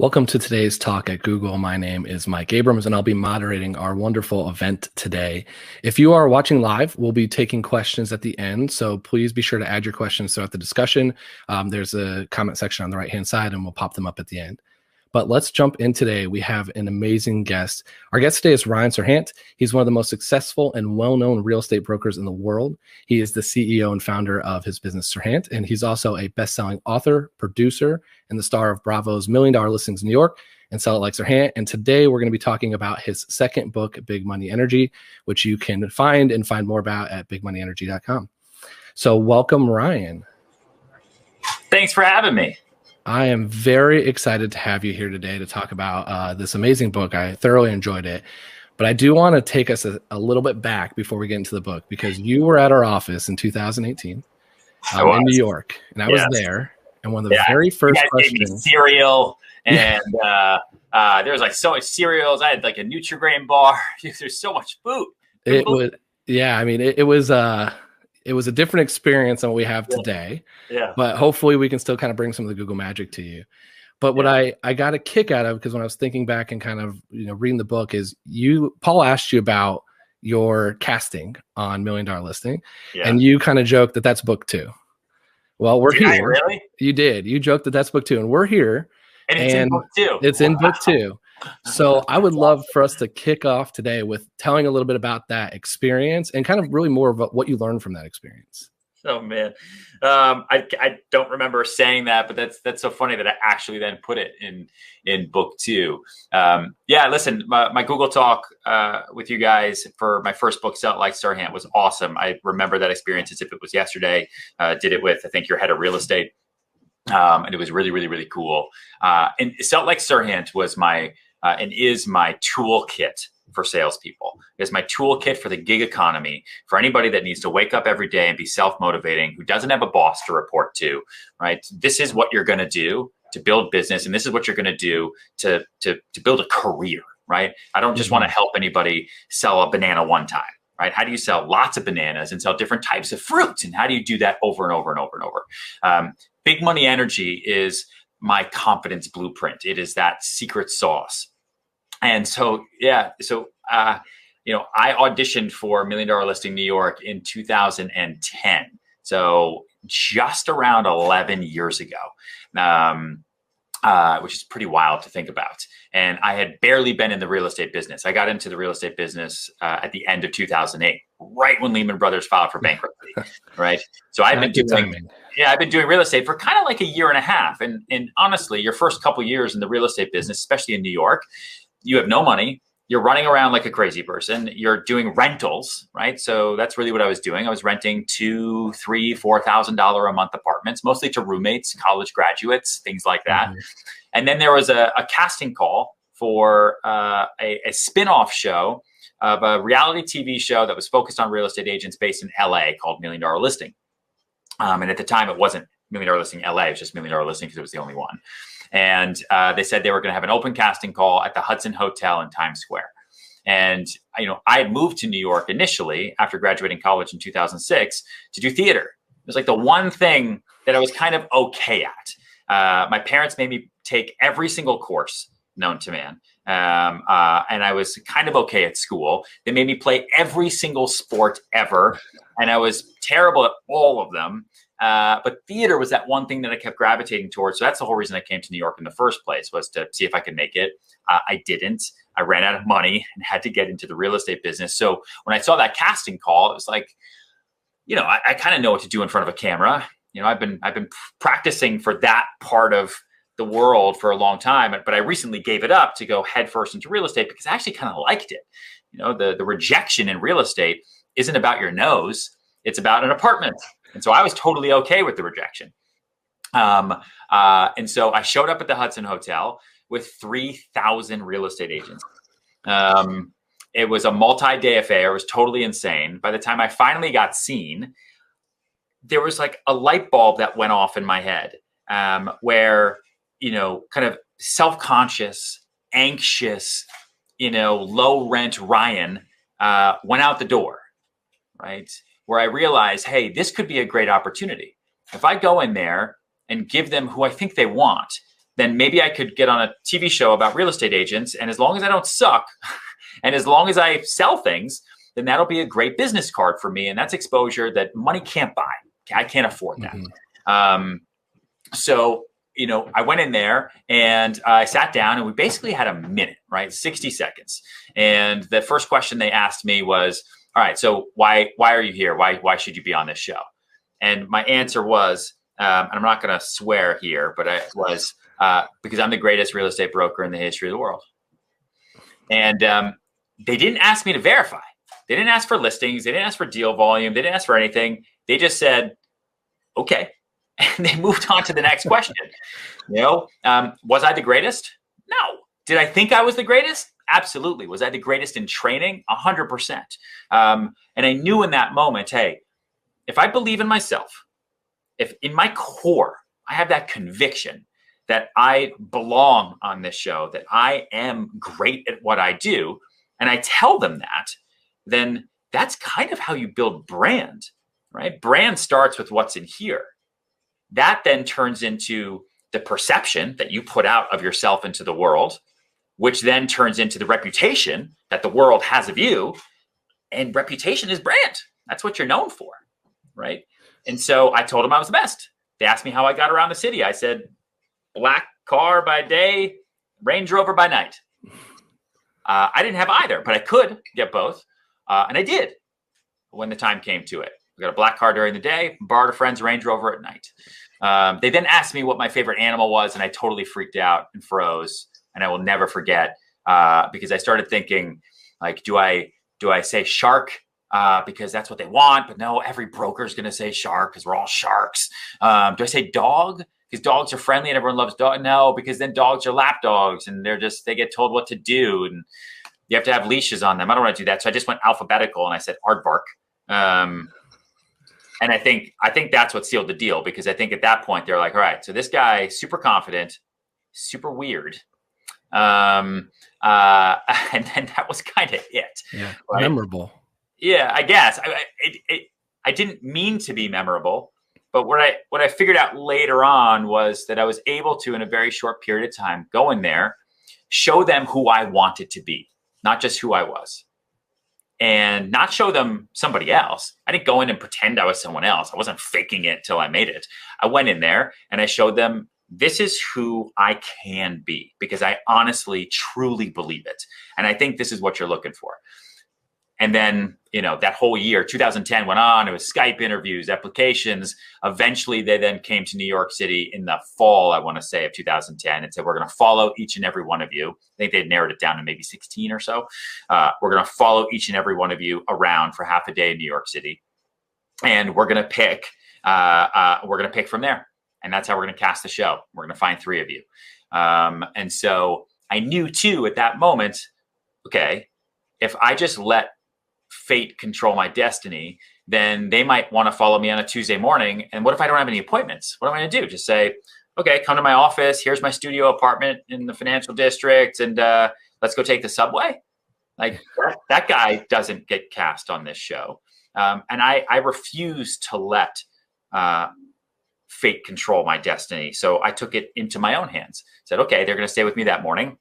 Welcome to today's talk at Google. My name is Mike Abrams, and I'll be moderating our wonderful event today. If you are watching live, we'll be taking questions at the end, so please be sure to add your questions throughout the discussion. There's a comment section on the right-hand side, and we'll pop them up at the end. But let's jump in today. We have an amazing guest. Our guest today is Ryan Serhant. He's one of the most successful and well-known real estate brokers in the world. He is the CEO and founder of his business, Serhant, and he's also a best-selling author, producer, and the star of Bravo's $1 Million Listings in New York and Sell It Like Serhant. And today we're going to be talking about his second book, Big Money Energy, which you can find more about at bigmoneyenergy.com. So welcome, Ryan. Thanks for having me. I am very excited to have you here today to talk about this amazing book. I thoroughly enjoyed it, but I do want to take us a little bit back before we get into the book, because you were at our office in 2018 in New York, and I was there. And one of the very first questions, gave me cereal, and there was like so much cereals. I had like a Nutri-Grain bar. There's so much food. It was, I mean, it was a different experience than what we have today. Yeah. But hopefully we can still kind of bring some of the Google magic to you. But what I got a kick out of, because when I was thinking back and kind of reading the book, is Paul asked you about your casting on $1 Million Listing, and you kind of joked that that's book 2. Well, we're here. Really? You did. You joked that that's book 2, and we're here. And it's in book 2. It's in book 2. So I would love for us to kick off today with telling a little bit about that experience and kind of really more about what you learned from that experience. Oh man, I don't remember saying that, but that's so funny that I actually then put it in book 2. Listen, my Google talk with you guys for my first book, Sell It Like Serhant, was awesome. I remember that experience as if it was yesterday. Did it with, I think, your head of real estate, and it was really, really, really cool. And Sell It Like Serhant was my and is my toolkit for salespeople. It's my toolkit for the gig economy, for anybody that needs to wake up every day and be self-motivating, who doesn't have a boss to report to, right? This is what you're going to do to build business. And this is what you're going to do to build a career, right? I don't just want to help anybody sell a banana one time, right? How do you sell lots of bananas and sell different types of fruits? And how do you do that over and over and over and over? Big Money Energy is my confidence blueprint. It is that secret sauce. And so, I auditioned for $1 Million Listing New York in 2010. So just around 11 years ago, which is pretty wild to think about. And I had barely been in the real estate business. I got into the real estate business at the end of 2008, right when Lehman Brothers filed for bankruptcy, right? So I've been doing real estate for kind of like a year and a half. And honestly, your first couple years in the real estate business, especially in New York, you have no money. You're running around like a crazy person. You're doing rentals, right? So that's really what I was doing. I was renting $2,000, $3,000, $4,000 a month apartments, mostly to roommates, college graduates, things like that. Mm-hmm. And then there was a casting call for a spin-off show of a reality TV show that was focused on real estate agents based in LA called $1 Million Listing. And at the time, it wasn't $1 Million Listing LA. It was just $1 Million Listing because it was the only one. And they said they were going to have an open casting call at the Hudson Hotel in Times Square. And, I had moved to New York initially after graduating college in 2006 to do theater. It was like the one thing that I was kind of okay at. My parents made me take every single course known to man. And I was kind of okay at school. They made me play every single sport ever. And I was terrible at all of them. But theater was that one thing that I kept gravitating towards. So that's the whole reason I came to New York in the first place, was to see if I could make it. I didn't. I ran out of money and had to get into the real estate business. So when I saw that casting call, it was like, I kind of know what to do in front of a camera. I've been practicing for that part of the world for a long time, but I recently gave it up to go headfirst into real estate because I actually kind of liked it. The rejection in real estate isn't about your nose. It's about an apartment. And so I was totally okay with the rejection. And so I showed up at the Hudson Hotel with 3,000 real estate agents. It was a multi-day affair. It was totally insane. By the time I finally got seen, there was like a light bulb that went off in my head, where, kind of self-conscious, anxious, low rent Ryan went out the door, right? Where I realized, hey, this could be a great opportunity. If I go in there and give them who I think they want, then maybe I could get on a TV show about real estate agents. And as long as I don't suck and as long as I sell things, then that'll be a great business card for me. And that's exposure that money can't buy. I can't afford that. So, I went in there and I sat down and we basically had a minute, right? 60 seconds. And the first question they asked me was, all right, so why are you here? Why should you be on this show? And my answer was, and I'm not going to swear here, but it was because I'm the greatest real estate broker in the history of the world. And they didn't ask me to verify. They didn't ask for listings. They didn't ask for deal volume. They didn't ask for anything. They just said, okay. And they moved on to the next question. Was I the greatest? No. Did I think I was the greatest? Absolutely. Was I the greatest in training? 100%. And I knew in that moment, hey, if I believe in myself, if in my core, I have that conviction that I belong on this show, that I am great at what I do, and I tell them that, then that's kind of how you build brand, right? Brand starts with what's in here. That then turns into the perception that you put out of yourself into the world, which then turns into the reputation that the world has of you. And reputation is brand. That's what you're known for, right? And so I told them I was the best. They asked me how I got around the city. I said, black car by day, Range Rover by night. I didn't have either, but I could get both. And I did when the time came to it. I got a black car during the day, borrowed a friend's Range Rover at night. They then asked me what my favorite animal was, and I totally freaked out and froze. And I will never forget because I started thinking, like, do I say shark because that's what they want? But no, every broker is going to say shark because we're all sharks. Do I say dog because dogs are friendly and everyone loves dog? No, because then dogs are lap dogs and they get told what to do and you have to have leashes on them. I don't want to do that. So I just went alphabetical and I said aardvark. And I think that's what sealed the deal, because I think at that point they're like, all right, so this guy, super confident, super weird. And then that was kind of it. Yeah. Right? Memorable. Yeah, I guess. I didn't mean to be memorable, but what I figured out later on was that I was able to, in a very short period of time, go in there, show them who I wanted to be, not just who I was. And not show them somebody else. I didn't go in and pretend I was someone else. I wasn't faking it till I made it. I went in there and I showed them this is who I can be, because I honestly, truly believe it. And I think this is what you're looking for. And then, that whole year, 2010 went on. It was Skype interviews, applications. Eventually, they then came to New York City in the fall, I want to say, of 2010 and said, we're going to follow each and every one of you. I think they narrowed it down to maybe 16 or so. We're going to follow each and every one of you around for half a day in New York City. And we're going to pick from there. And that's how we're going to cast the show. We're going to find 3 of you. And so I knew, too, at that moment, okay, if I just let fate control my destiny, then they might want to follow me on a Tuesday morning. And what if I don't have any appointments? What am I going to do? Just say, okay, come to my office. Here's my studio apartment in the financial district. And let's go take the subway. Like that guy doesn't get cast on this show. And I refuse to let fate control my destiny. So I took it into my own hands. Said, okay, they're going to stay with me that morning.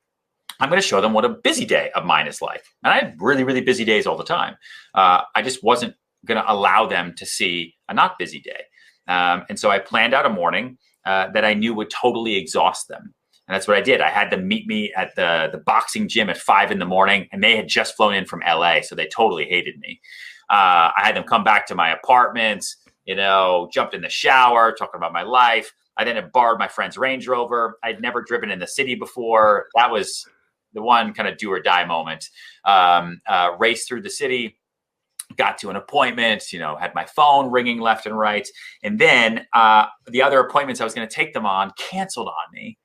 I'm going to show them what a busy day of mine is like. And I have really, really busy days all the time. I just wasn't going to allow them to see a not busy day. And so I planned out a morning that I knew would totally exhaust them. And that's what I did. I had them meet me at the boxing gym at 5 a.m, and they had just flown in from LA. So they totally hated me. I had them come back to my apartment, jumped in the shower, talking about my life. I then had borrowed my friend's Range Rover. I'd never driven in the city before. That was the one kind of do or die moment. Raced through the city, got to an appointment, had my phone ringing left and right. And then the other appointments I was going to take them on canceled on me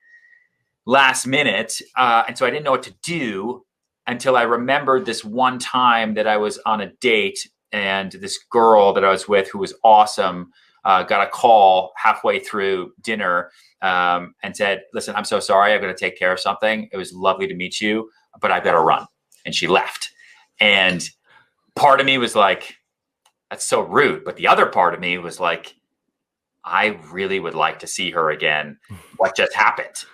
last minute. And so I didn't know what to do until I remembered this one time that I was on a date and this girl that I was with, who was awesome, got a call halfway through dinner and said, listen, I'm so sorry. I've got to take care of something. It was lovely to meet you, but I've got to run. And she left. And part of me was like, that's so rude. But the other part of me was like, I really would like to see her again. What just happened?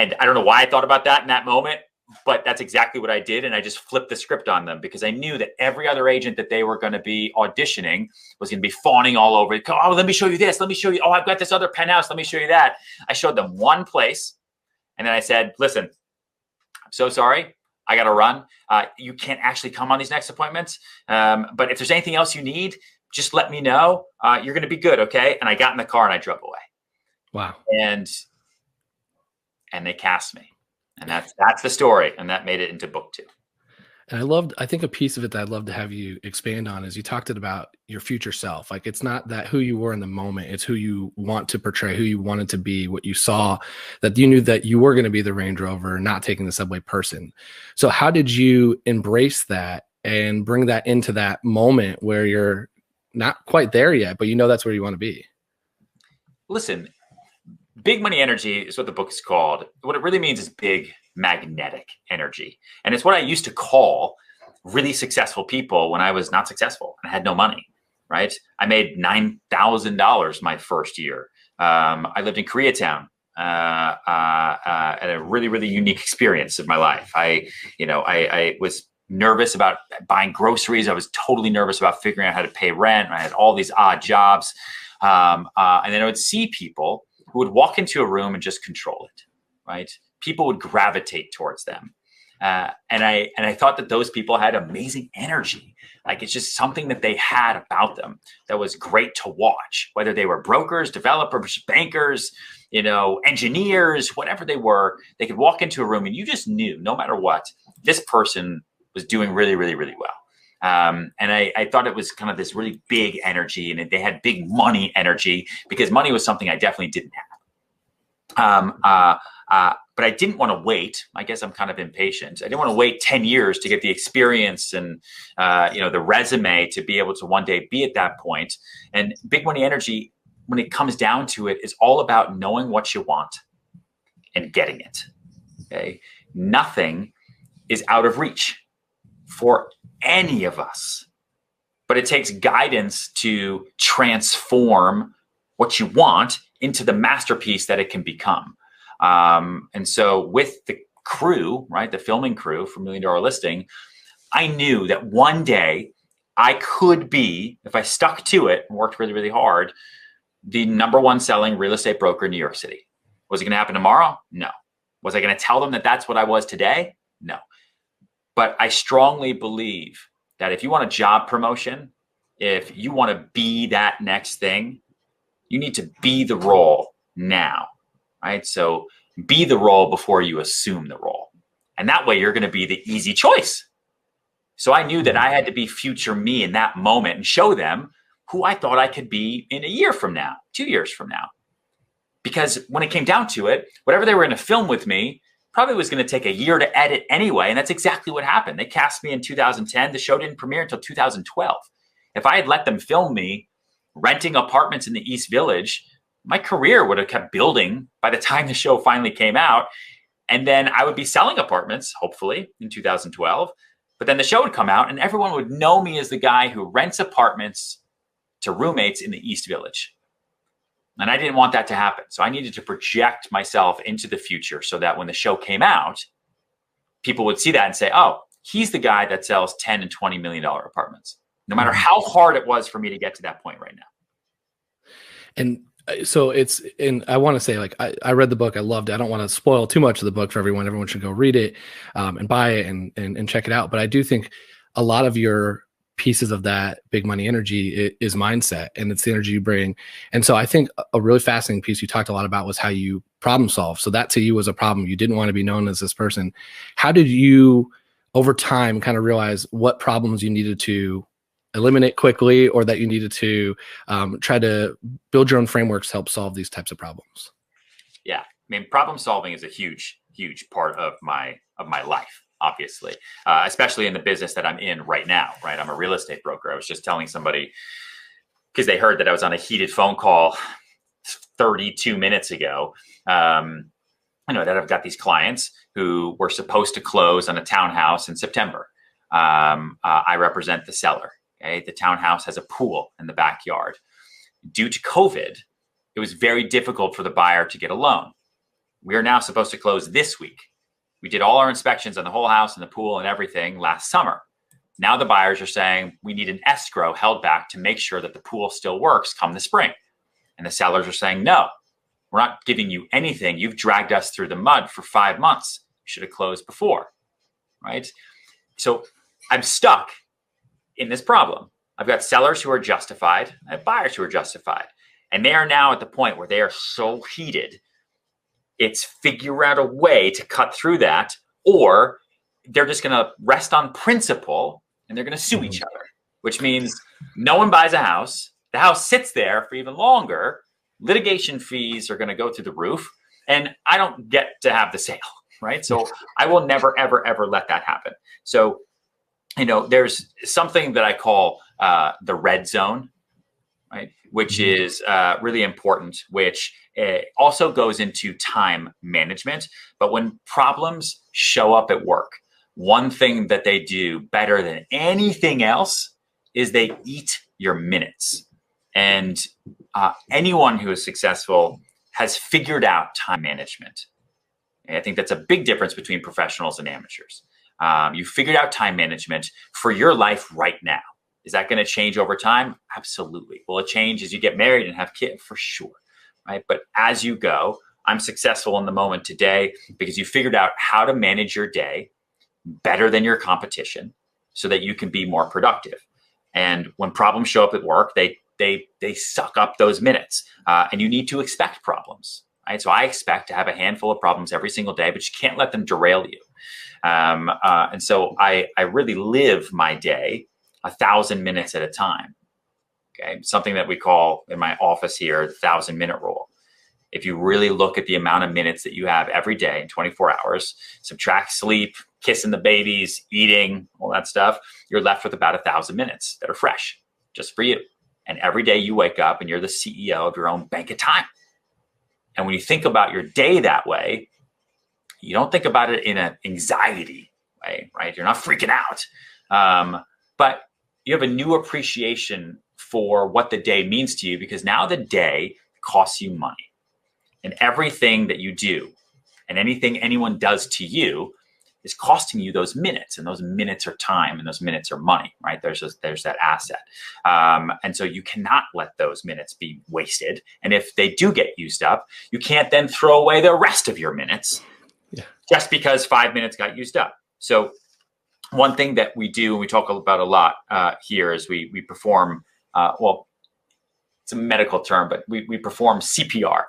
And I don't know why I thought about that in that moment, but that's exactly what I did. And I just flipped the script on them because I knew that every other agent that they were going to be auditioning was going to be fawning all over. Oh, let me show you this. Let me show you. Oh, I've got this other penthouse. Let me show you that. I showed them one place. And then I said, listen, I'm so sorry. I got to run. You can't actually come on these next appointments. But if there's anything else you need, just let me know. You're going to be good. Okay. And I got in the car and I drove away. Wow. And they cast me. And that's the story. And that made it into book 2. And I think a piece of it that I'd love to have you expand on is you talked about your future self. Like, it's not that who you were in the moment, it's who you want to portray, who you wanted to be, what you saw, that you knew that you were going to be the Range Rover, not taking the subway person. So how did you embrace that and bring that into that moment where you're not quite there yet, but you know that's where you want to be? Listen, big money energy is what the book is called. What it really means is big magnetic energy. And it's what I used to call really successful people when I was not successful and I had no money, right? I made $9,000 my first year. I lived in Koreatown at a really, really unique experience of my life. I was nervous about buying groceries. I was totally nervous about figuring out how to pay rent. I had all these odd jobs. And then I would see people who would walk into a room and just control it, right? People would gravitate towards them. And I thought that those people had amazing energy. Like, it's just something that they had about them that was great to watch, whether they were brokers, developers, bankers, engineers, whatever they were. They could walk into a room and you just knew, no matter what, this person was doing really, really, really well. And I thought it was kind of this really big energy, and they had big money energy because money was something I definitely didn't have. But I didn't want to wait. I guess I'm kind of impatient. I didn't want to wait 10 years to get the experience and, the resume to be able to one day be at that point. And big money energy, when it comes down to it, is all about knowing what you want and getting it. Okay. Nothing is out of reach for any of us, but it takes guidance to transform what you want into the masterpiece that it can become. And so with the crew, right, the filming crew for $1 Million Listing, I knew that one day I could be, if I stuck to it and worked really, really hard, the #1 selling real estate broker in New York City. Was it going to happen tomorrow? No. Was I going to tell them that that's what I was today? No. But I strongly believe that if you want a job promotion, if you want to be that next thing, you need to be the role now, right? So be the role before you assume the role. And that way you're going to be the easy choice. So I knew that I had to be future me in that moment and show them who I thought I could be in a year from now, 2 years from now. Because when it came down to it, whatever they were going to film with me probably was going to take a year to edit anyway. And that's exactly what happened. They cast me in 2010. The show didn't premiere until 2012. If I had let them film me renting apartments in the East Village, my career would have kept building by the time the show finally came out. And then I would be selling apartments, hopefully, in 2012. But then the show would come out and everyone would know me as the guy who rents apartments to roommates in the East Village. And I didn't want that to happen. So I needed to project myself into the future so that when the show came out, people would see that and say, oh, he's the guy that sells $10 and $20 million apartments, no matter how hard it was for me to get to that point right now. And so and I want to say, like, I read the book. I loved it. I don't want to spoil too much of the book for everyone. Everyone should go read it and buy it and check it out. But I do think a lot of your pieces of that big money energy is mindset, and it's the energy you bring. And so I think a really fascinating piece you talked a lot about was how you problem solve. So that to you was a problem. You didn't want to be known as this person. How did you over time kind of realize what problems you needed to eliminate quickly, or that you needed to try to build your own frameworks to help solve these types of problems? Yeah. I mean, problem solving is a huge, huge part of my life, obviously, especially in the business that I'm in right now, right? I'm a real estate broker. I was just telling somebody, because they heard that I was on a heated phone call 32 minutes ago, that I've got these clients who were supposed to close on a townhouse in September. I represent the seller. Okay? The townhouse has a pool in the backyard. Due to COVID, it was very difficult for the buyer to get a loan. We are now supposed to close this week. We did all our inspections on the whole house and the pool and everything last summer. Now the buyers are saying we need an escrow held back to make sure that the pool still works come the spring. And the sellers are saying, no, we're not giving you anything. You've dragged us through the mud for 5 months. You should have closed before, right? So I'm stuck in this problem. I've got sellers who are justified. I have buyers who are justified. And they are now at the point where they are so heated, it's figure out a way to cut through that, or they're just going to rest on principle and they're going to sue each other, which means no one buys a house. The house sits there for even longer. Litigation fees are going to go through the roof, and I don't get to have the sale, right? So I will never, ever, ever let that happen. So, there's something that I call the red zone, right? Which is really important, which also goes into time management. But when problems show up at work, one thing that they do better than anything else is they eat your minutes. And anyone who is successful has figured out time management. And I think that's a big difference between professionals and amateurs. You figured out time management for your life right now. Is that going to change over time? Absolutely. Will it change as you get married and have kids? For sure, right? But as you go, I'm successful in the moment today because you figured out how to manage your day better than your competition so that you can be more productive. And when problems show up at work, they suck up those minutes, and you need to expect problems, right? So I expect to have a handful of problems every single day, but you can't let them derail you. And so I really live my day 1,000 minutes at a time. Okay. Something that we call in my office here, the 1,000-minute rule. If you really look at the amount of minutes that you have every day in 24 hours, subtract sleep, kissing the babies, eating, all that stuff, you're left with about 1,000 minutes that are fresh just for you. And every day you wake up and you're the CEO of your own bank of time. And when you think about your day that way, you don't think about it in an anxiety way, right? You're not freaking out. But you have a new appreciation for what the day means to you, because now the day costs you money. And everything that you do and anything anyone does to you is costing you those minutes, and those minutes are time, and those minutes are money, right? There's that asset. And so you cannot let those minutes be wasted. And if they do get used up, you can't then throw away the rest of your minutes just because 5 minutes got used up. So one thing that we do, and we talk about a lot here, is we perform, well, it's a medical term, but we perform CPR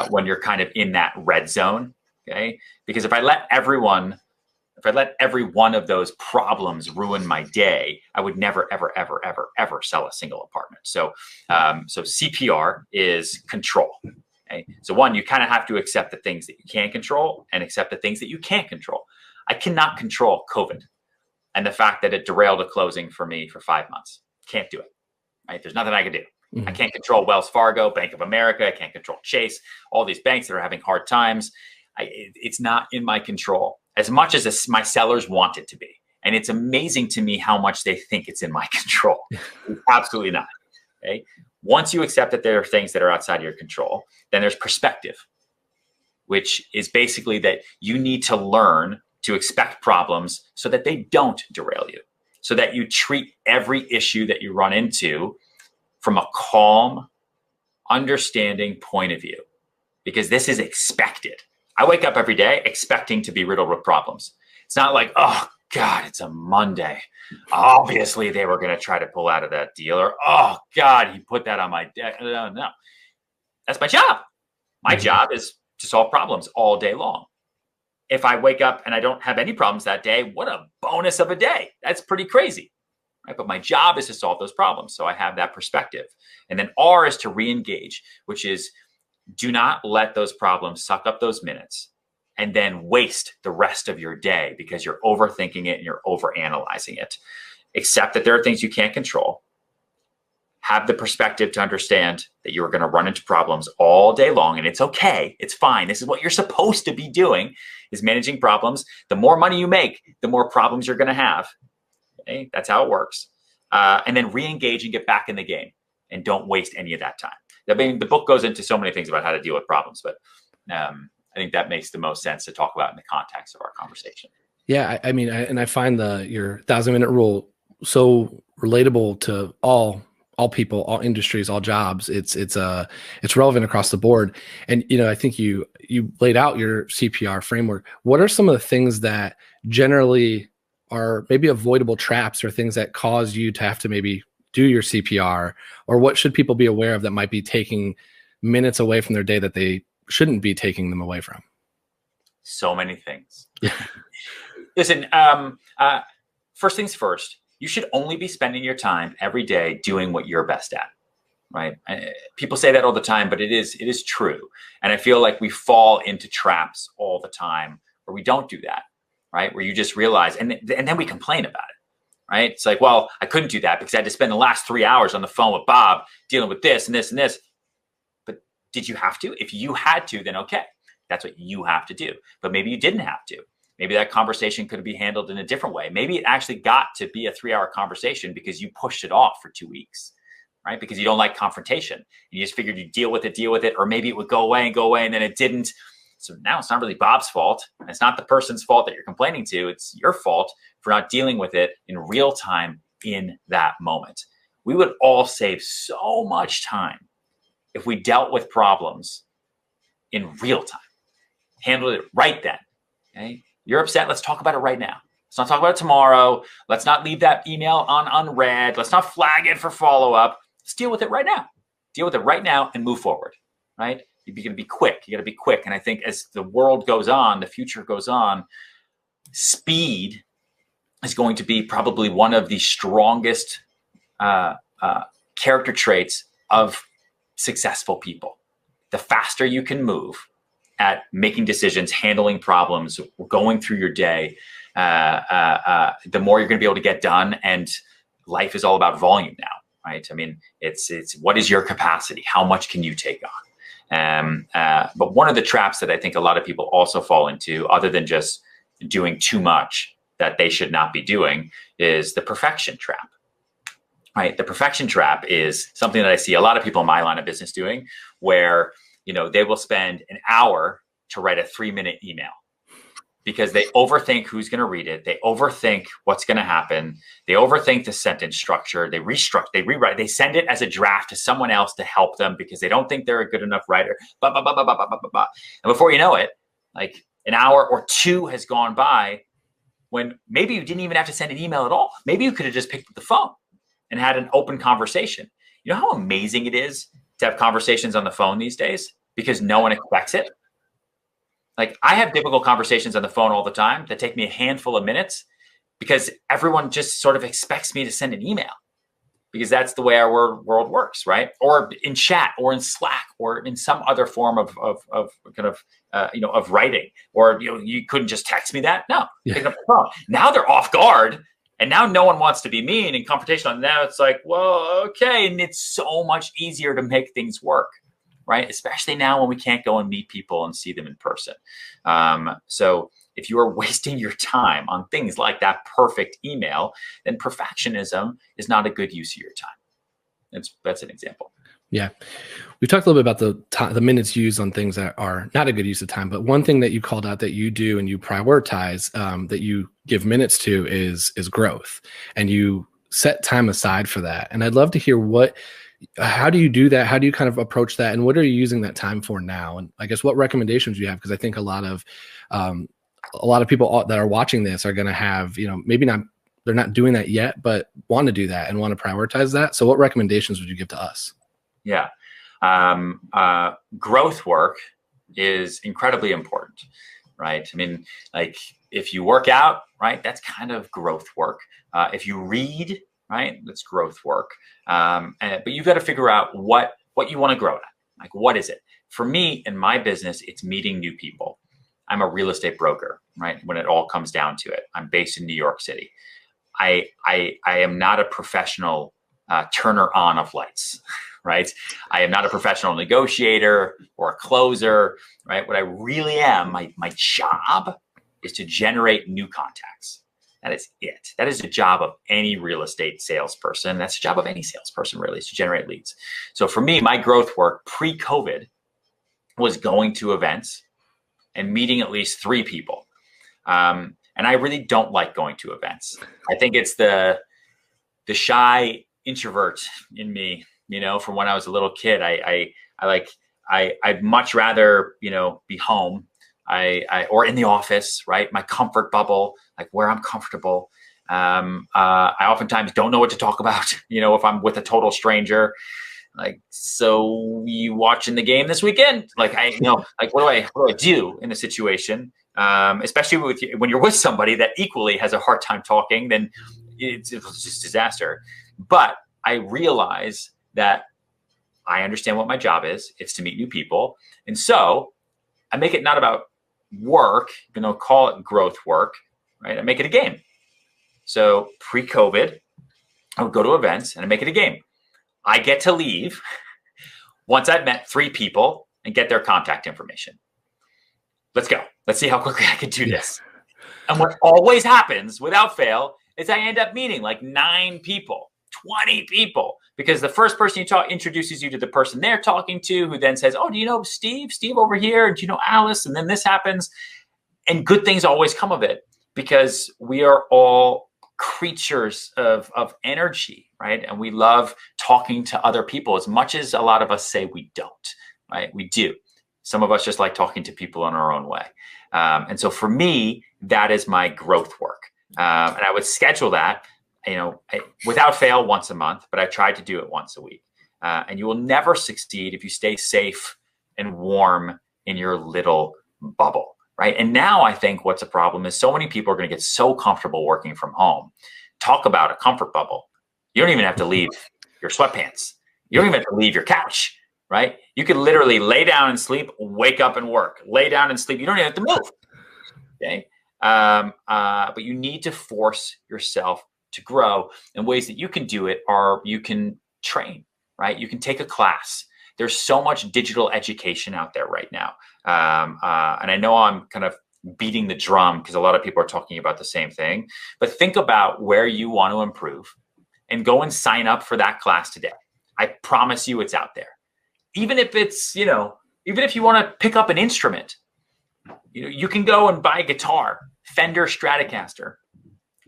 when you're kind of in that red zone, okay? Because if I let every one of those problems ruin my day, I would never, ever, ever, ever, ever sell a single apartment. So, so CPR is control. Okay? So one, you kind of have to accept the things that you can control and accept the things that you can't control. I cannot control COVID and the fact that it derailed a closing for me for 5 months. Can't do it, right? There's nothing I can do. Mm-hmm. I can't control Wells Fargo, Bank of America. I can't control Chase, all these banks that are having hard times. It's not in my control as much as my sellers want it to be. And it's amazing to me how much they think it's in my control. Absolutely not. Okay? Once you accept that there are things that are outside of your control, then there's perspective, which is basically that you need to learn to expect problems so that they don't derail you, so that you treat every issue that you run into from a calm, understanding point of view, because this is expected. I wake up every day expecting to be riddled with problems. It's not like, oh God, it's a Monday. Obviously they were going to try to pull out of that deal, or, oh God, he put that on my deck. No, that's my job. My job is to solve problems all day long. If I wake up and I don't have any problems that day, what a bonus of a day. That's pretty crazy, right? But my job is to solve those problems. So I have that perspective. And then R is to re-engage, which is do not let those problems suck up those minutes and then waste the rest of your day because you're overthinking it and you're overanalyzing it. Accept that there are things you can't control. Have the perspective to understand that you're going to run into problems all day long, and it's okay. It's fine. This is what you're supposed to be doing, is managing problems. The more money you make, the more problems you're going to have. Okay? That's how it works. And then re-engage and get back in the game, and don't waste any of that time. I mean, the book goes into so many things about how to deal with problems, but I think that makes the most sense to talk about in the context of our conversation. Yeah, I mean, I find your 1,000-minute rule so relatable to all people, all industries, all jobs. It's relevant across the board. And I think you laid out your CPR framework. What are some of the things that generally are maybe avoidable traps, or things that cause you to have to maybe do your CPR, or what should people be aware of that might be taking minutes away from their day that they shouldn't be taking them away from? So many things. Listen, first things first, you should only be spending your time every day doing what you're best at, right? People say that all the time, but it is true. And I feel like we fall into traps all the time where we don't do that, right? Where you just realize, and then we complain about it, right? It's like, well, I couldn't do that because I had to spend the last 3 hours on the phone with Bob dealing with this and this and this. But did you have to? If you had to, then okay, that's what you have to do. But maybe you didn't have to. Maybe that conversation could be handled in a different way. Maybe it actually got to be a 3-hour conversation because you pushed it off for 2 weeks, right? Because you don't like confrontation. You just figured you'd deal with it, or maybe it would go away, and then it didn't. So now it's not really Bob's fault. It's not the person's fault that you're complaining to. It's your fault for not dealing with it in real time in that moment. We would all save so much time if we dealt with problems in real time, handled it right then, okay? You're upset. Let's talk about it right now. Let's not talk about it tomorrow. Let's not leave that email on unread. Let's not flag it for follow-up. Let's deal with it right now. Deal with it right now and move forward, right? You're going to be quick. You got to be quick. And I think as the world goes on, the future goes on, speed is going to be probably one of the strongest character traits of successful people. The faster you can move at making decisions, handling problems, going through your day, the more you're going to be able to get done. And life is all about volume now, right? I mean, it's what is your capacity? How much can you take on? But one of the traps that I think a lot of people also fall into, other than just doing too much that they should not be doing, is the perfection trap, right? The perfection trap is something that I see a lot of people in my line of business doing, where they will spend an hour to write a 3-minute email because they overthink who's going to read it. They overthink what's going to happen. They overthink the sentence structure. They rewrite. They send it as a draft to someone else to help them because they don't think they're a good enough writer. And before you know it, like an hour or two has gone by when maybe you didn't even have to send an email at all. Maybe you could have just picked up the phone and had an open conversation. You know how amazing it is to have conversations on the phone these days because no one expects it? Like, I have difficult conversations on the phone all the time that take me a handful of minutes because everyone just sort of expects me to send an email because that's the way our world works, right? Or in chat, or in Slack, or in some other form of writing. Or you couldn't just text me that. No, pick up the phone. Now they're off guard, and now no one wants to be mean and confrontational. And now it's like, well, okay, and it's so much easier to make things work, right? Especially now when we can't go and meet people and see them in person. So if you are wasting your time on things like that perfect email, then perfectionism is not a good use of your time. That's an example. Yeah. We talked a little bit about the minutes used on things that are not a good use of time, but one thing that you called out that you do and you prioritize, that you give minutes to is growth, and you set time aside for that. And I'd love to hear how do you do that? How do you kind of approach that? And what are you using that time for now? And I guess what recommendations do you have? Because I think a lot of people that are watching this are going to have, maybe they're not doing that yet, but want to do that and want to prioritize that. So what recommendations would you give to us? Yeah. Growth work is incredibly important, right? I mean, like, if you work out, right, that's kind of growth work. If you read, right, that's growth work. But you've got to figure out what you want to grow at. Like, what is it? For me, in my business, it's meeting new people. I'm a real estate broker, right? When it all comes down to it, I'm based in New York City. I am not a professional turner on of lights, right? I am not a professional negotiator or a closer, right? What I really am, my job is to generate new contacts. That is it. That is the job of any real estate salesperson. That's the job of any salesperson, really, is to generate leads. So for me, my growth work pre-COVID was going to events, and meeting at least 3 people. And I really don't like going to events. I think it's the shy introvert in me, from when I was a little kid. I'd much rather, be home, or in the office, right? My comfort bubble, like where I'm comfortable. I oftentimes don't know what to talk about, if I'm with a total stranger. Like, so you watching the game this weekend? Like, like, what do I do in a situation? Especially when you're with somebody that equally has a hard time talking, then it's just disaster. But I realize that I understand what my job is. It's to meet new people. And so I make it not about work, call it growth work, right? I make it a game. So pre-COVID, I would go to events and I make it a game. I get to leave once I've met 3 people and get their contact information. Let's go. Let's see how quickly I can do this. And what always happens without fail is I end up meeting like 9 people, 20 people, because the first person you talk introduces you to the person they're talking to, who then says, oh, do you know Steve? Steve over here? Do you know Alice? And then this happens. And good things always come of it, because we are all creatures of energy, right? And we love talking to other people as much as a lot of us say we don't, right? We do. Some of us just like talking to people in our own way. And so for me, that is my growth work. And I would schedule that, without fail once a month, but I tried to do it once a week. And you will never succeed if you stay safe and warm in your little bubble. Right. And now I think what's a problem is so many people are going to get so comfortable working from home. Talk about a comfort bubble. You don't even have to leave your sweatpants. You don't even have to leave your couch. Right. You could literally lay down and sleep, wake up and work, lay down and sleep. You don't even have to move. Okay. But you need to force yourself to grow. And ways that you can do it are you can train. Right. You can take a class. There's so much digital education out there right now. And I know I'm kind of beating the drum because a lot of people are talking about the same thing, but think about where you want to improve and go and sign up for that class today. I promise you it's out there. Even if it's, even if you want to pick up an instrument, you can go and buy a guitar, Fender Stratocaster.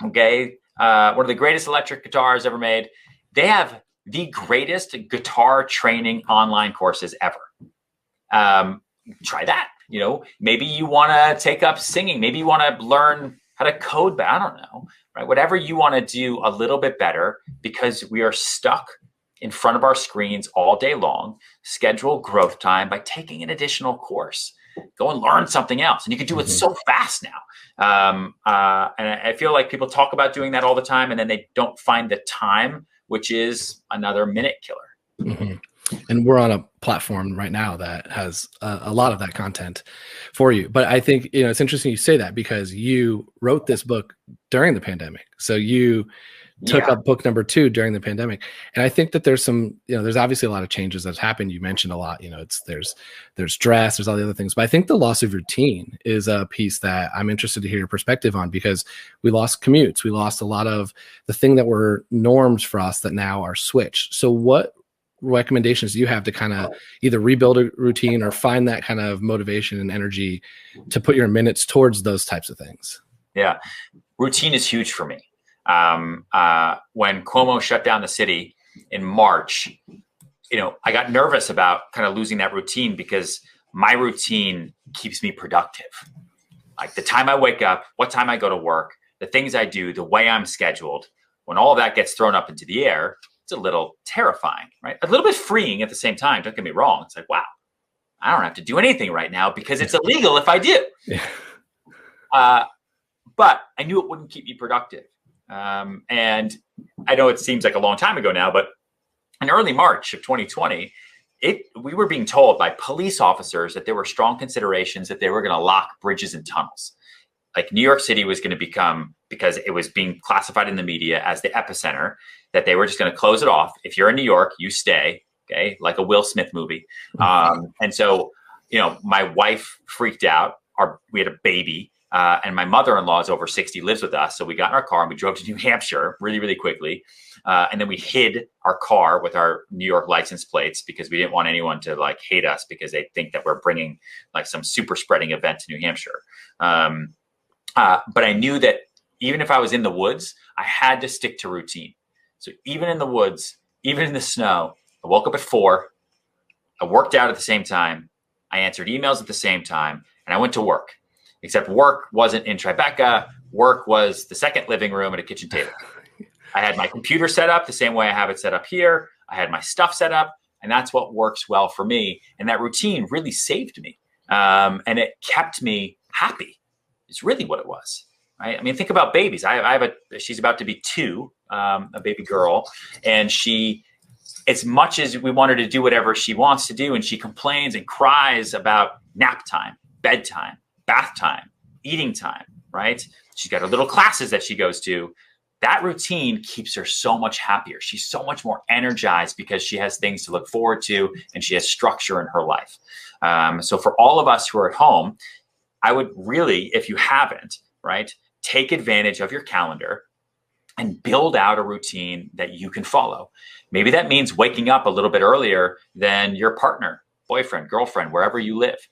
Okay. One of the greatest electric guitars ever made. They have the greatest guitar training online courses ever. Try that. Maybe you want to take up singing. Maybe you want to learn how to code, but I don't know, right? Whatever you want to do a little bit better, because we are stuck in front of our screens all day long. Schedule growth time by taking an additional course. Go and learn something else. And you can do it so fast now. And I feel like people talk about doing that all the time, and then they don't find the time, which is another minute killer. Mm-hmm. And we're on a platform right now that has a lot of that content for you. But I think, it's interesting you say that, because you wrote this book during the pandemic. So you took up book number 2 during the pandemic. And I think that there's some, there's obviously a lot of changes that's happened. You mentioned a lot, there's stress, there's all the other things. But I think the loss of routine is a piece that I'm interested to hear your perspective on, because we lost commutes. We lost a lot of the thing that were norms for us that now are switched. So what recommendations do you have to kind of either rebuild a routine or find that kind of motivation and energy to put your minutes towards those types of things? Yeah. Routine is huge for me. When Cuomo shut down the city in March, I got nervous about kind of losing that routine, because my routine keeps me productive. Like the time I wake up, what time I go to work, the things I do, the way I'm scheduled, when all of that gets thrown up into the air, it's a little terrifying, right? A little bit freeing at the same time. Don't get me wrong. It's like, wow, I don't have to do anything right now because it's illegal if I do. Yeah. But I knew it wouldn't keep me productive. And I know it seems like a long time ago now, but in early March of 2020, we were being told by police officers that there were strong considerations that they were going to lock bridges and tunnels. Like New York City was going to become, because it was being classified in the media as the epicenter, that they were just going to close it off. If you're in New York, you stay, okay, like a Will Smith movie. And so, my wife freaked out. We had a baby, and my mother-in-law is over 60, lives with us. So we got in our car and we drove to New Hampshire really, really quickly. And then we hid our car with our New York license plates because we didn't want anyone to like hate us because they think that we're bringing like some super spreading event to New Hampshire. But I knew that even if I was in the woods, I had to stick to routine. So even in the woods, even in the snow, I woke up at 4, I worked out at the same time, I answered emails at the same time, and I went to work. Except work wasn't in Tribeca. Work was the second living room at a kitchen table. I had my computer set up the same way I have it set up here. I had my stuff set up, and that's what works well for me. And that routine really saved me, and it kept me happy. It's really what it was. Right? I mean, think about babies. She's about to be 2, a baby girl, and she, as much as we want her to do whatever she wants to do, and she complains and cries about nap time, bedtime, bath time, eating time, right? She's got her little classes that she goes to. That routine keeps her so much happier. She's so much more energized because she has things to look forward to and she has structure in her life. So for all of us who are at home, I would really, if you haven't, right, take advantage of your calendar and build out a routine that you can follow. Maybe that means waking up a little bit earlier than your partner, boyfriend, girlfriend, wherever you live,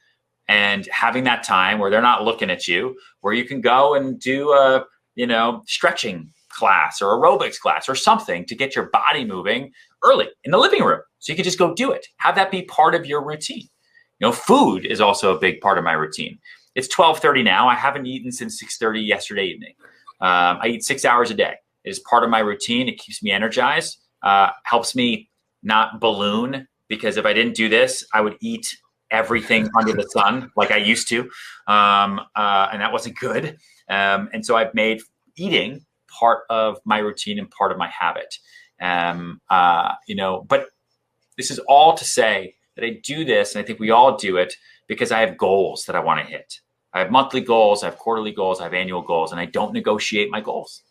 and having that time where they're not looking at you, where you can go and do a, stretching class or aerobics class or something to get your body moving early in the living room. So you can just go do it. Have that be part of your routine. Food is also a big part of my routine. It's 12:30 now. I haven't eaten since 6:30 yesterday evening. I eat 6 hours a day. It is part of my routine. It keeps me energized, helps me not balloon, because if I didn't do this, I would eat everything under the sun like I used to. And that wasn't good. And so I've made eating part of my routine and part of my habit. But this is all to say that I do this, and I think we all do it because I have goals that I want to hit. I have monthly goals, I have quarterly goals, I have annual goals, and I don't negotiate my goals,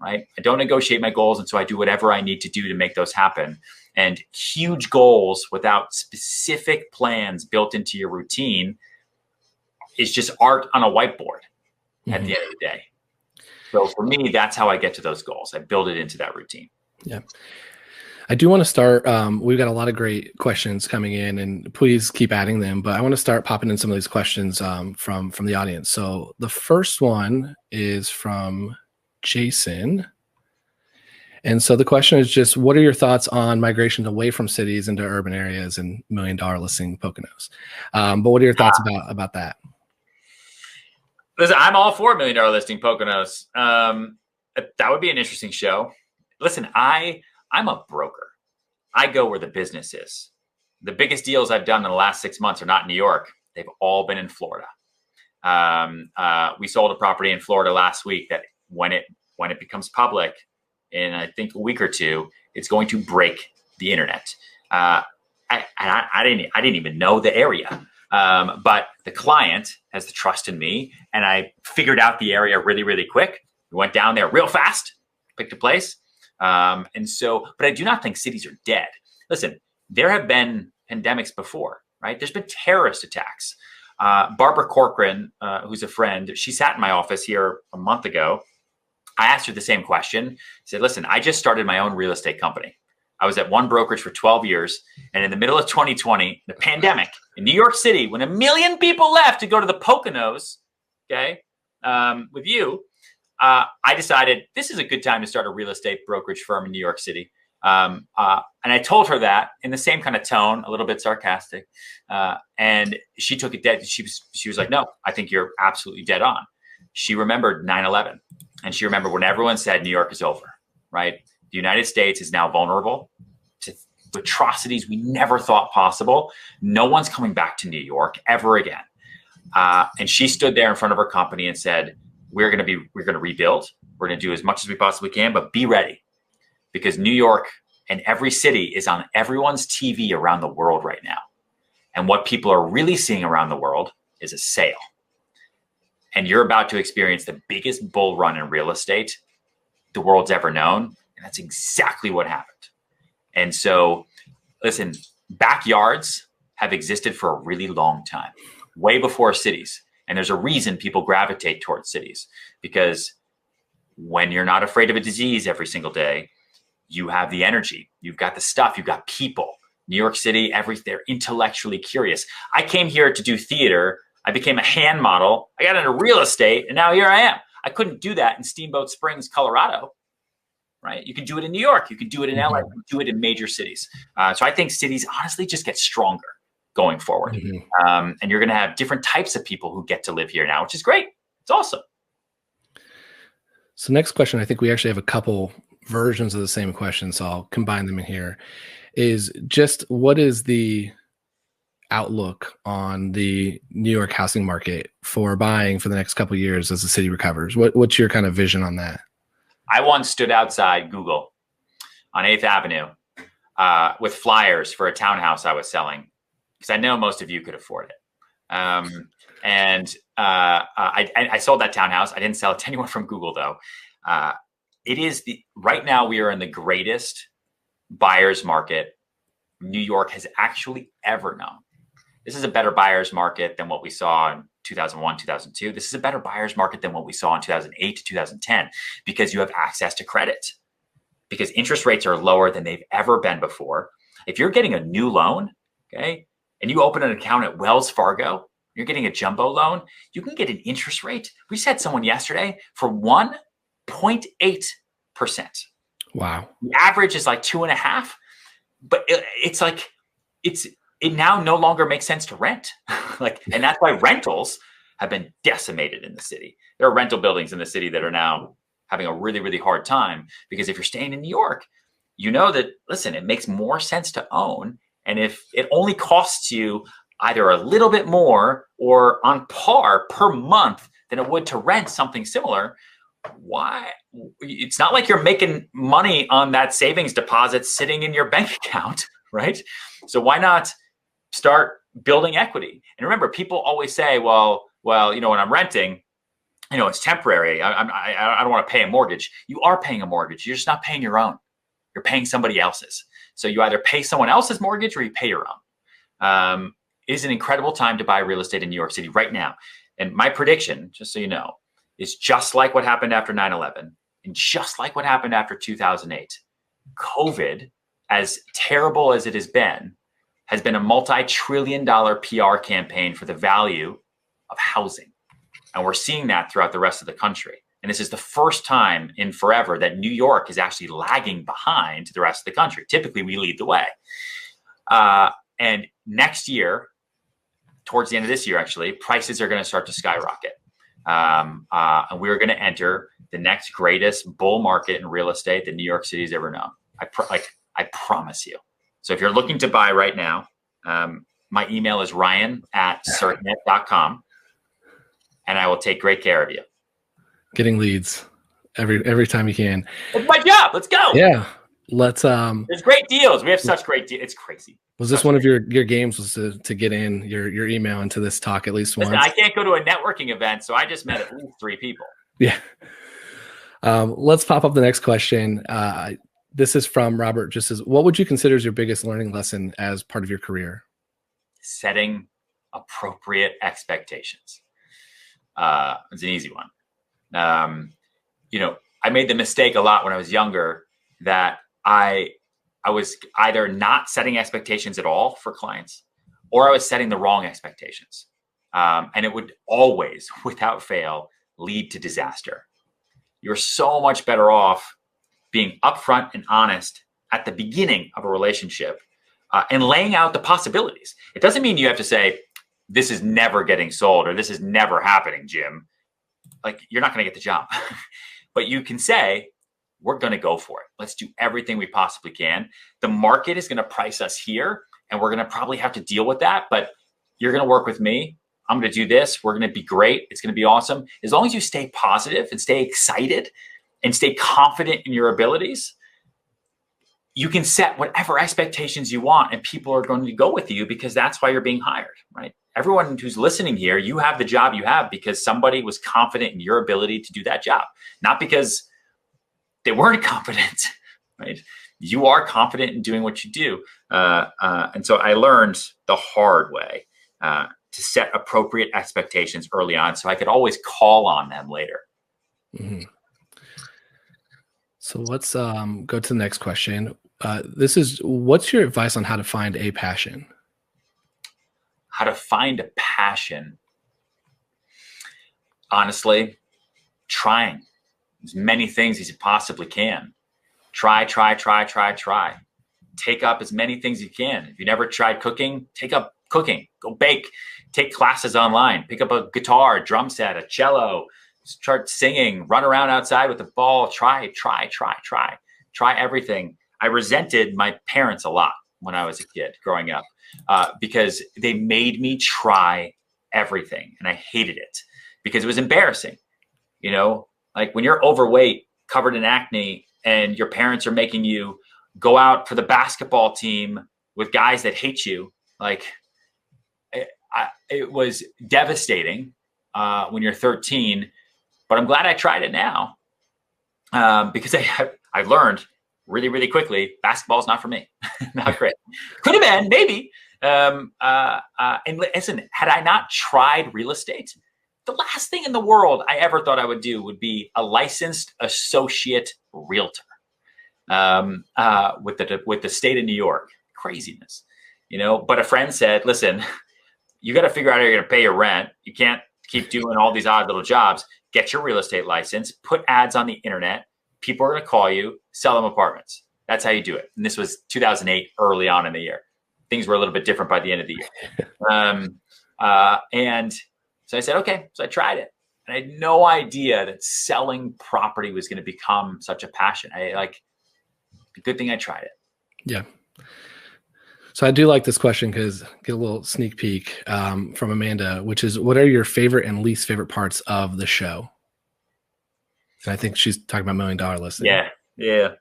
right? I don't negotiate my goals, and so I do whatever I need to do to make those happen. And huge goals without specific plans built into your routine is just art on a whiteboard at the end of the day. So for me, that's how I get to those goals. I build it into that routine. Yeah. I do want to start. We've got a lot of great questions coming in, and please keep adding them. But I want to start popping in some of these questions from the audience. So the first one is from Jason. And so the question is just, what are your thoughts on migration away from cities into urban areas and $1 million listing Poconos? But what are your thoughts about that? Listen, I'm all for $1 million listing Poconos. That would be an interesting show. Listen, I'm a broker. I go where the business is. The biggest deals I've done in the last 6 months are not in New York. They've all been in Florida. We sold a property in Florida last week that when it becomes public in, I think, a week or two, it's going to break the internet. I didn't even know the area. But the client has the trust in me, and I figured out the area really, really quick. We went down there real fast, picked a place. But I do not think cities are dead. Listen, there have been pandemics before, right? There's been terrorist attacks. Barbara Corcoran, who's a friend, she sat in my office here a month ago. I asked her the same question. I said, listen, I just started my own real estate company. I was at one brokerage for 12 years. And in the middle of 2020, the pandemic in New York City, when 1 million people left to go to the Poconos, okay, with you, I decided this is a good time to start a real estate brokerage firm in New York City. And I told her that in the same kind of tone, a little bit sarcastic. And she took it dead. She was like, no, I think you're absolutely dead on. She remembered 9/11. And she remembered when everyone said New York is over, right? The United States is now vulnerable to atrocities we never thought possible. No one's coming back to New York ever again. And she stood there in front of her company and said, we're going to rebuild. We're going to do as much as we possibly can, but be ready, because New York and every city is on everyone's TV around the world right now. And what people are really seeing around the world is a sale. And you're about to experience the biggest bull run in real estate the world's ever known. And that's exactly what happened. And so, listen, backyards have existed for a really long time, way before cities. And there's a reason people gravitate towards cities, because when you're not afraid of a disease every single day, You have the energy, you've got the stuff, you've got people. New York City, they're intellectually curious. I came here to do theater. I became a hand model. I got into real estate, and now here I am. I couldn't do that in Steamboat Springs, Colorado, right? You can do it in New York. You can do it in LA. You can do it in major cities. So I think cities honestly just get stronger going forward. And you're going to have different types of people who get to live here now, which is great. It's awesome. So next question, I think we actually have a couple versions of the same question, so I'll combine them in here, is just what is the outlook on the New York housing market for buying for the next couple of years as the city recovers? What's your kind of vision on that? I once stood outside Google on 8th Avenue with flyers for a townhouse I was selling, because I know most of you could afford it. I sold that townhouse. I didn't sell it to anyone from Google, though. Right now we are in the greatest buyer's market New York has actually ever known. This is a better buyer's market than what we saw in 2001, 2002. This is a better buyer's market than what we saw in 2008 to 2010, because you have access to credit, because interest rates are lower than they've ever been before. If you're getting a new loan, okay, and you open an account at Wells Fargo, you're getting a jumbo loan, you can get an interest rate. We just had someone yesterday for 1.8%. Wow. The average is like 2.5%, but it now no longer makes sense to rent. And that's why rentals have been decimated in the city. There are rental buildings in the city that are now having a really, really hard time, because if you're staying in New York, you know that, listen, it makes more sense to own. And if it only costs you either a little bit more or on par per month than it would to rent something similar, why? It's not like you're making money on that savings deposit sitting in your bank account, right? So why not start building equity? And remember, people always say, well, when I'm renting, it's temporary. I don't want to pay a mortgage. You are paying a mortgage. You're just not paying your own. You're paying somebody else's. So you either pay someone else's mortgage or you pay your own. It is an incredible time to buy real estate in New York City right now. And my prediction, just so you know, is just like what happened after 9/11 and just like what happened after 2008. COVID, as terrible as it has been a multi-trillion-dollar PR campaign for the value of housing. And we're seeing that throughout the rest of the country. And this is the first time in forever that New York is actually lagging behind the rest of the country. Typically, we lead the way. And next year, towards the end of this year, actually, prices are going to start to skyrocket. And we're going to enter the next greatest bull market in real estate that New York City's ever known. I promise you. So if you're looking to buy right now, my email is ryan@serhant.com, and I will take great care of you. Getting leads every time you can. It's my job. Let's go. Yeah. Let's there's great deals. We have such great deals. It's crazy. Was this one of your games, was to get in your email into this talk at least once? I can't go to a networking event, so I just met at least 3 people. Yeah. Let's pop up the next question. This is from Robert. Just says, what would you consider as your biggest learning lesson as part of your career? Setting appropriate expectations. It's an easy one. I made the mistake a lot when I was younger that I was either not setting expectations at all for clients, or I was setting the wrong expectations. And it would always, without fail, lead to disaster. You're so much better off being upfront and honest at the beginning of a relationship and laying out the possibilities. It doesn't mean you have to say, this is never getting sold or this is never happening, Jim. You're not going to get the job. But you can say, we're going to go for it. Let's do everything we possibly can. The market is going to price us here, and we're going to probably have to deal with that. But you're going to work with me. I'm going to do this. We're going to be great. It's going to be awesome. As long as you stay positive and stay excited and stay confident in your abilities, you can set whatever expectations you want, and people are going to go with you because that's why you're being hired, right? Everyone who's listening here, you have the job you have because somebody was confident in your ability to do that job, not because they weren't confident, right? You are confident in doing what you do. And so I learned the hard way to set appropriate expectations early on so I could always call on them later. Mm-hmm. So let's go to the next question. This is, what's your advice on how to find a passion? How to find a passion? Honestly, trying as many things as you possibly can. Try. Take up as many things as you can. If you never tried cooking, take up cooking. Go bake. Take classes online. Pick up a guitar, a drum set, a cello. Start singing. Run around outside with a ball. Try everything. I resented my parents a lot when I was a kid growing up because they made me try everything, and I hated it because it was embarrassing. You know, like when you're overweight, covered in acne, and your parents are making you go out for the basketball team with guys that hate you, like it was devastating when you're 13. But I'm glad I tried it now because I learned really, really quickly, basketball is not for me. Not great. Could have been, maybe. And listen, had I not tried real estate, the last thing in the world I ever thought I would do would be a licensed associate realtor with the state of New York. Craziness, you know. But a friend said, listen, you got to figure out how you're going to pay your rent. You can't keep doing all these odd little jobs. Get your real estate license, put ads on the internet. People are going to call you, sell them apartments. That's how you do it. And this was 2008, early on in the year. Things were a little bit different by the end of the year. And so I said, okay. So I tried it. And I had no idea that selling property was going to become such a passion. A good thing I tried it. Yeah. So I do like this question because get a little sneak peek from Amanda, which is, what are your favorite and least favorite parts of the show? And I think she's talking about $1 Million Listing. Yeah.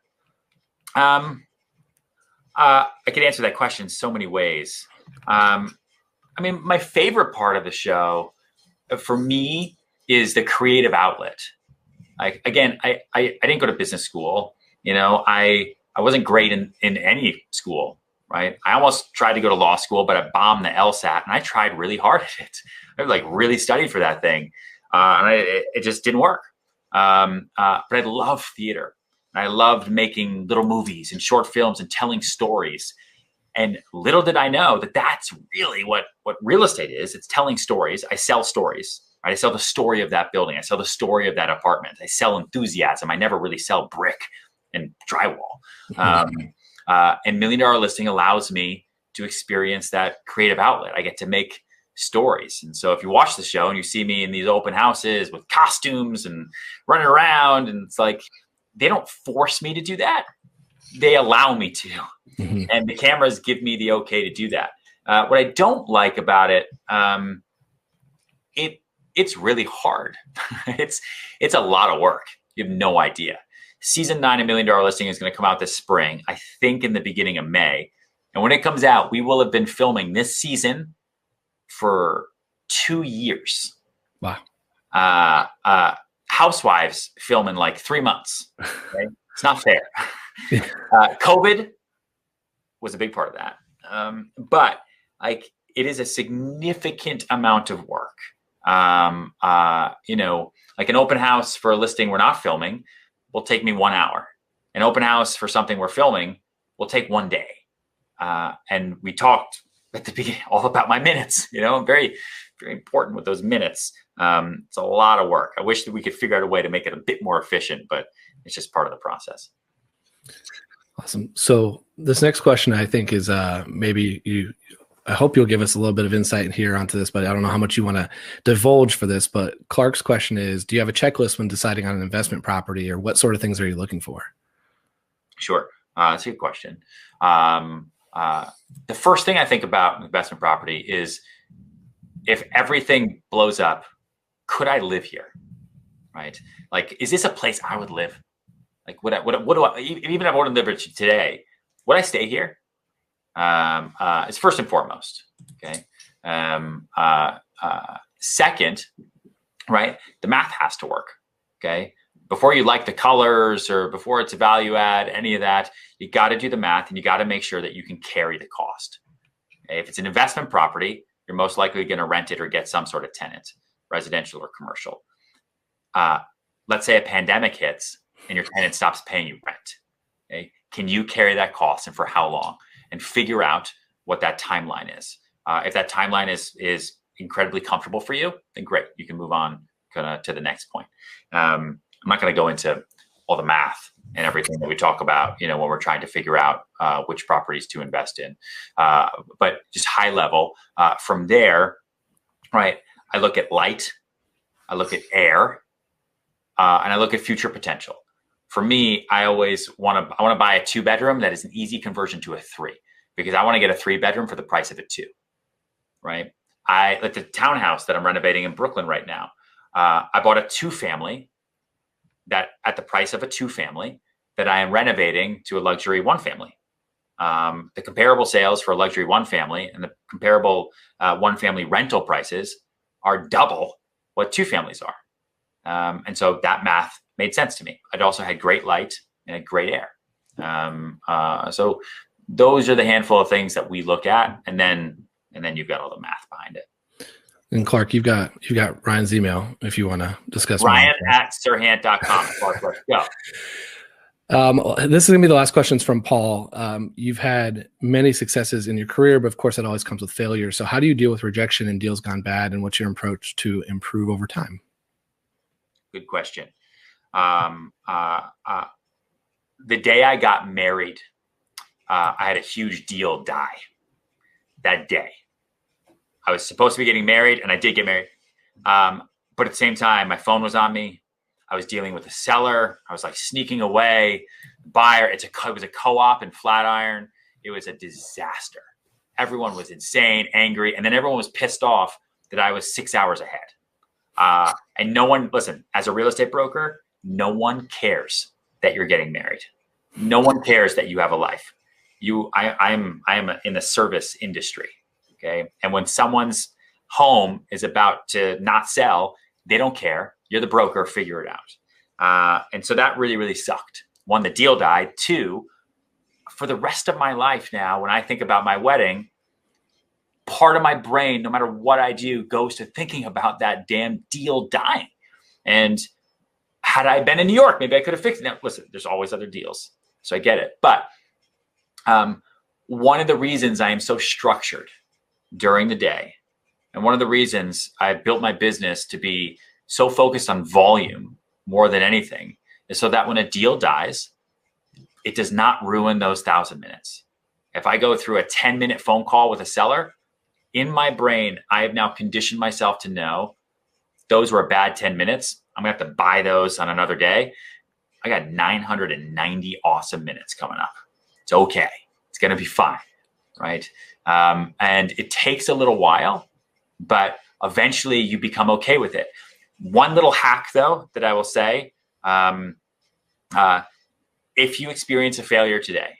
I could answer that question so many ways. I mean, my favorite part of the show for me is the creative outlet. Like, again, I didn't go to business school. You know, I wasn't great in any school, right? I almost tried to go to law school, but I bombed the LSAT, and I tried really hard at it. I really studied for that thing, and it just didn't work. But I love theater. And I loved making little movies and short films and telling stories. And little did I know that that's really what real estate is. It's telling stories. I sell stories. Right? I sell the story of that building. I sell the story of that apartment. I sell enthusiasm. I never really sell brick and drywall. And $1 Million Listing allows me to experience that creative outlet. I get to make stories. And so if you watch the show and you see me in these open houses with costumes and running around, and it's like, they don't force me to do that. They allow me to. Mm-hmm. And the cameras give me the okay to do that. What I don't like about it, it's really hard. It's a lot of work. You have no idea. Season 9 of $1 Million Listing is going to come out this spring, I think in the beginning of May. And when it comes out, we will have been filming this season for 2 years. Wow. Housewives film in like 3 months. Okay? It's not fair. COVID was a big part of that. But like, it is a significant amount of work. You know, like an open house for a listing we're not filming will take me 1 hour. An open house for something we're filming will take 1 day. And we talked at the beginning all about my minutes. You know, I'm very, very important with those minutes. It's a lot of work. I wish that we could figure out a way to make it a bit more efficient, but it's just part of the process. Awesome. So this next question, I think, is I hope you'll give us a little bit of insight here onto this, but I don't know how much you want to divulge for this. But Clark's question is, do you have a checklist when deciding on an investment property, or what sort of things are you looking for? Sure. That's a good question. The first thing I think about investment property is, if everything blows up, could I live here? Right? Like, is this a place I would live? Like, what do I, even if I want to live today, would I stay here? It's first and foremost. Okay. Second, right? The math has to work. Okay. Before you like the colors or before it's a value add, any of that, you got to do the math, and you got to make sure that you can carry the cost. Okay? If it's an investment property, you're most likely going to rent it or get some sort of tenant, residential or commercial. Let's say a pandemic hits. and your tenant stops paying you rent. Okay? Can you carry that cost, and for how long? And figure out what that timeline is. If that timeline is incredibly comfortable for you, then great, you can move on to the next point. I'm not going to go into all the math and everything that we talk about, when we're trying to figure out which properties to invest in, but just high level. From there, right, I look at light, I look at air, and I look at future potential. For me, I always want to buy a 2-bedroom that is an easy conversion to a 3, because I want to get a 3-bedroom for the price of a 2, right? Like the townhouse that I'm renovating in Brooklyn right now. I bought a 2-family that at the price of a 2-family that I am renovating to a luxury 1-family. The comparable sales for a luxury 1-family and the comparable 1-family rental prices are double what 2-families are. And so that math made sense to me. It also had great light and great air. So those are the handful of things that we look at, and then you've got all the math behind it. And Clark, you've got Ryan's email if you want to discuss. Ryan@serhant.com. Clark, let's go. This is going to be the last questions from Paul. You've had many successes in your career, but of course, it always comes with failure. So how do you deal with rejection and deals gone bad, and what's your approach to improve over time? Good question. The day I got married, I had a huge deal die that day. I was supposed to be getting married, and I did get married. But at the same time, my phone was on me. I was dealing with a seller. I was like sneaking away. Buyer. It was a co-op in Flatiron. It was a disaster. Everyone was insane, angry, and then everyone was pissed off that I was 6 hours ahead. And no one, listen, as a real estate broker, no one cares that you're getting married. No one cares that you have a life. I am in the service industry. Okay. And when someone's home is about to not sell, they don't care. You're the broker, figure it out. And so that really, really sucked. 1, the deal died. 2, for the rest of my life now, when I think about my wedding, part of my brain, no matter what I do, goes to thinking about that damn deal dying. And had I been in New York, maybe I could have fixed it. Now, listen, there's always other deals, so I get it. But one of the reasons I am so structured during the day, and one of the reasons I built my business to be so focused on volume more than anything, is so that when a deal dies, it does not ruin those 1,000 minutes. If I go through a 10-minute phone call with a seller, in my brain, I have now conditioned myself to know those were a bad 10 minutes. I'm gonna have to buy those on another day. I got 990 awesome minutes coming up. It's okay. It's gonna be fine, right? And it takes a little while, but eventually you become okay with it. One little hack, though, that I will say, if you experience a failure today,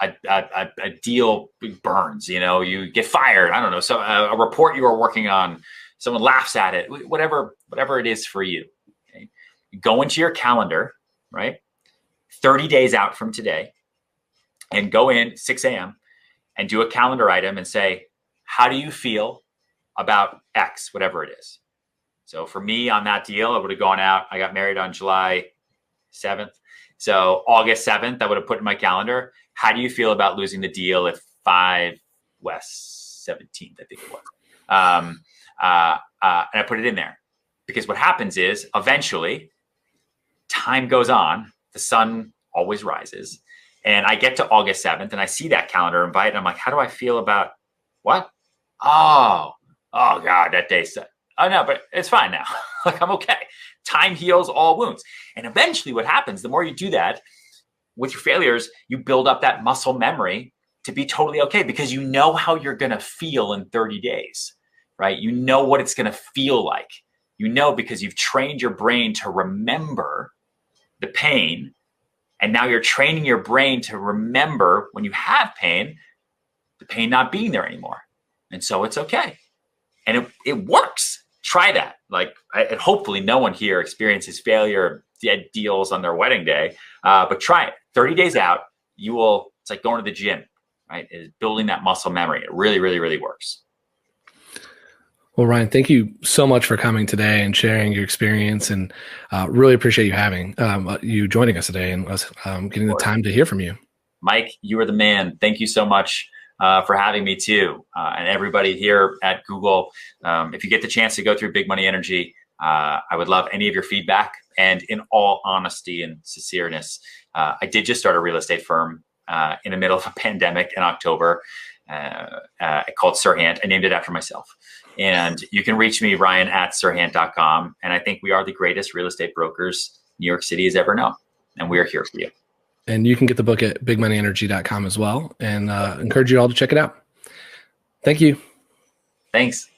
a deal burns, you get fired, I don't know, so a report you are working on, someone laughs at it, whatever it is for you, okay? Go into your calendar, right? 30 days out from today, and go in 6 a.m. and do a calendar item and say, how do you feel about X, whatever it is? So for me on that deal, I would have gone out. I got married on July 7th. So August 7th, I would have put in my calendar, how do you feel about losing the deal at 5 West 17th, I think it was. And I put it in there, because what happens is eventually time goes on, the sun always rises, and I get to August 7th and I see that calendar invite and I'm like, how do I feel about what? Oh God, that day sucked. Oh no, but it's fine now. Like, I'm okay. Time heals all wounds. And eventually what happens, the more you do that with your failures, you build up that muscle memory to be totally okay, because you know how you're going to feel in 30 days, right? You know what it's going to feel like. Because you've trained your brain to remember the pain. And now you're training your brain to remember when you have pain, the pain not being there anymore. And so it's okay. And it works. Try that. Like, hopefully no one here experiences failure, dead deals on their wedding day, but try it. 30 days out, it's like going to the gym, right? It's building that muscle memory. It really, really, really works. Well, Ryan, thank you so much for coming today and sharing your experience, and really appreciate you joining us today and us getting the time to hear from you. Mike, you are the man. Thank you so much for having me too. And everybody here at Google, if you get the chance to go through Big Money Energy, I would love any of your feedback. And in all honesty and sincereness, I did just start a real estate firm in the middle of a pandemic in October called Serhant. I named it after myself. And you can reach me, Ryan, at serhant.com. And I think we are the greatest real estate brokers New York City has ever known. And we are here for you. And you can get the book at bigmoneyenergy.com as well. And encourage you all to check it out. Thank you. Thanks.